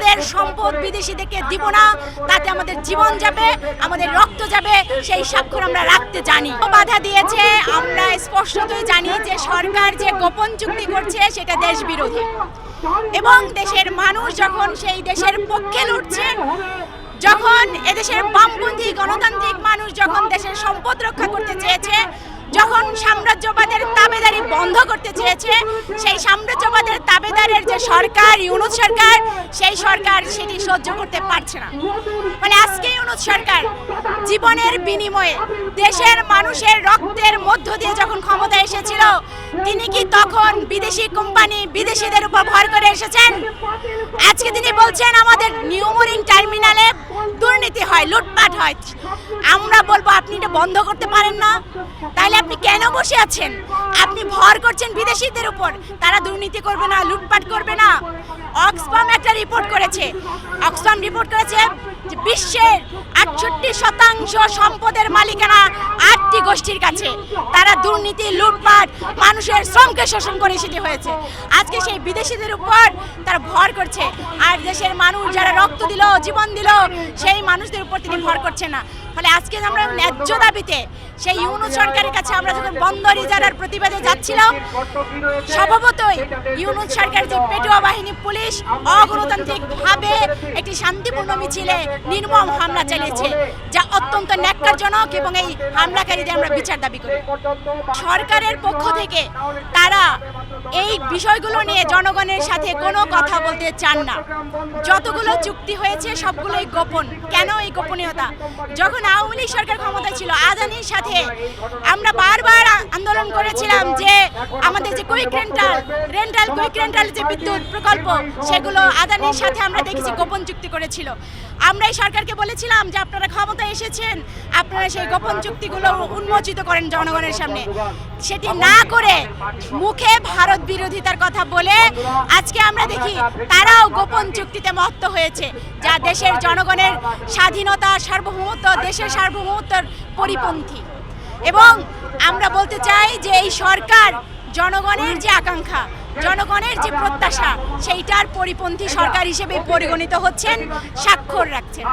আমাদের সম্পদ বিদেশিদেরকে দিব না, তাতে আমাদের জীবন যাবে, আমাদের রক্ত যাবে, সেই স্বাক্ষর আমরা রাখতে জানি। বাধা দিয়েছে, আমরা স্পষ্টতই জানি যে সরকার যে গোপন চুক্তি করছে সেটা দেশ বিরোধী, এবং দেশের মানুষ যখন সেই দেশের পক্ষে লড়ছে, যখন এদেশের বামপন্থী গণতান্ত্রিক মানুষ যখন দেশের সম্পদ রক্ষা করতে চেয়েছে, যখন সাম্রাজ্যবাদের তাবেদারি বন্ধ করতে চেয়েছে, সেই সাম্রাজ্যবাদের তাবেদারের যে সরকার, ইউনূস সরকার, সেই সরকার সেটি সহ্য করতে পারছে না। মানে আজকে ইউনূস সরকার জীবনের বিনিময়ে দেশের মানুষের রক্তের মধ্য দিয়ে যখন ক্ষমতায় এসেছিল, তিনি কি তখন বিদেশি কোম্পানি, বিদেশিদের উপর ভর করে এসেছেন? আজকে তিনি বলছেন আমাদের নিউ মোরিং টার্মিনালে দুর্নীতি হয়, লুটপাট হয়। আমরা বলবো আপনি এটা বন্ধ করতে পারেন না? তাহলে আপনি কেন বসে আছেন? আপনি ভর করছেন বিদেশিদের উপর, তারা দুর্নীতি করবে না, লুটপাট করবে না। অক্সফাম একটা রিপোর্ট করেছে, অক্সফাম রিপোর্ট করেছে যে বিশ্বের 68% সম্পদের মালিকানা 8টি গোষ্ঠীর কাছে। তারা দুর্নীতি, লুটপাট, মানুষের শ্রমকে শোষণ করে সেটি হয়েছে। আজকে সেই বিদেশিদের উপর তারা ভর করছে, আর দেশের মানুষ যারা রক্ত দিল, জীবন দিল, সেই মানুষদের উপর তিনি ভর করছেন না। ফলে আজকে আমরা ন্যায্য দাবিতে সেই ইউনূস সরকারের কাছে আমরা যখন বন্দর ইজারার প্রতিবাদে যাচ্ছিলাম, স্বভাবতই ইউনূস সরকার যে পেটুয়া বাহিনী, পুলিশ অগণতান্ত্রিকভাবে একটি শান্তিপূর্ণ মিছিলে নির্মম হামলা চালিয়েছে, যা অত্যন্ত ন্যাক্কারজনক, এবং এই হামলাকারীদের আমরা বিচার দাবি করি। সরকারের পক্ষ থেকে তারা এই বিষয়গুলো নিয়ে জনগণের সাথে কোনো কথা বলতে চান না। যতগুলো চুক্তি হয়েছে সবগুলোই গোপন। কেন এই গোপনীয়তা? যখন আওয়ামী লীগ সরকার ক্ষমতায় ছিল, আদানির সাথে আমরা বারবার আন্দোলন করেছিলাম যে আমাদের যে কুইক রেন্টাল যে বিদ্যুৎ প্রকল্প, সেগুলো আদানির সাথে আমরা দেখেছি গোপন চুক্তি করেছিল। আমরা এই সরকারকে বলেছিলাম যে আপনারা ক্ষমতায় এসেছেন, আপনারা সেই গোপন চুক্তিগুলো উন্মোচিত করেন জনগণের সামনে। সেটি না করে মুখে ভারত বিরোধিতার কথা বলে আজকে আমরা দেখি তারাও গোপন চুক্তিতে মত্ত হয়েছে, যা দেশের জনগণের স্বাধীনতা, সার্বভৌমত্ব, দেশের সার্বভৌমত্বের পরিপন্থী। এবং আমরা বলতে চাই যে এই সরকার জনগণের যে আকাঙ্ক্ষা, জনগণের যে প্রত্যাশা, সেইটার পরিপন্থী সরকার হিসেবে পরিগণিত হচ্ছেন, স্বাক্ষর রাখছেন।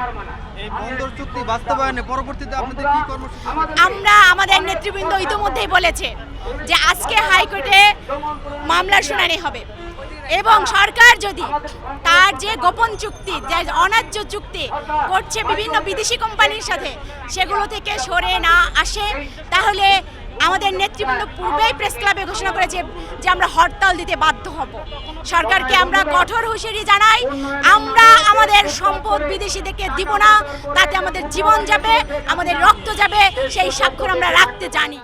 আমরা আমাদের নেতৃবৃন্দ ইতিমধ্যেই বলেছে যে আজকে হাইকোর্টে মামলার শুনানি হবে, এবং সরকার যদি তার যে গোপন চুক্তি, যে অন্যায্য চুক্তি করছে বিভিন্ন বিদেশি কোম্পানির সাথে, সেগুলো থেকে সরে না আসে, তাহলে আমাদের নেতৃবৃন্দ পূর্বেই প্রেস ক্লাবে ঘোষণা করেছে যে আমরা হরতাল দিতে বাধ্য হব। সরকারকে আমরা কঠোর হুঁশিয়ারি জানাই, আমরা আমাদের সম্পদ বিদেশিদেরকে দিব না, তাতে আমাদের জীবন যাবে, আমাদের রক্ত যাবে, সেই স্বাক্ষর আমরা রাখতে জানি।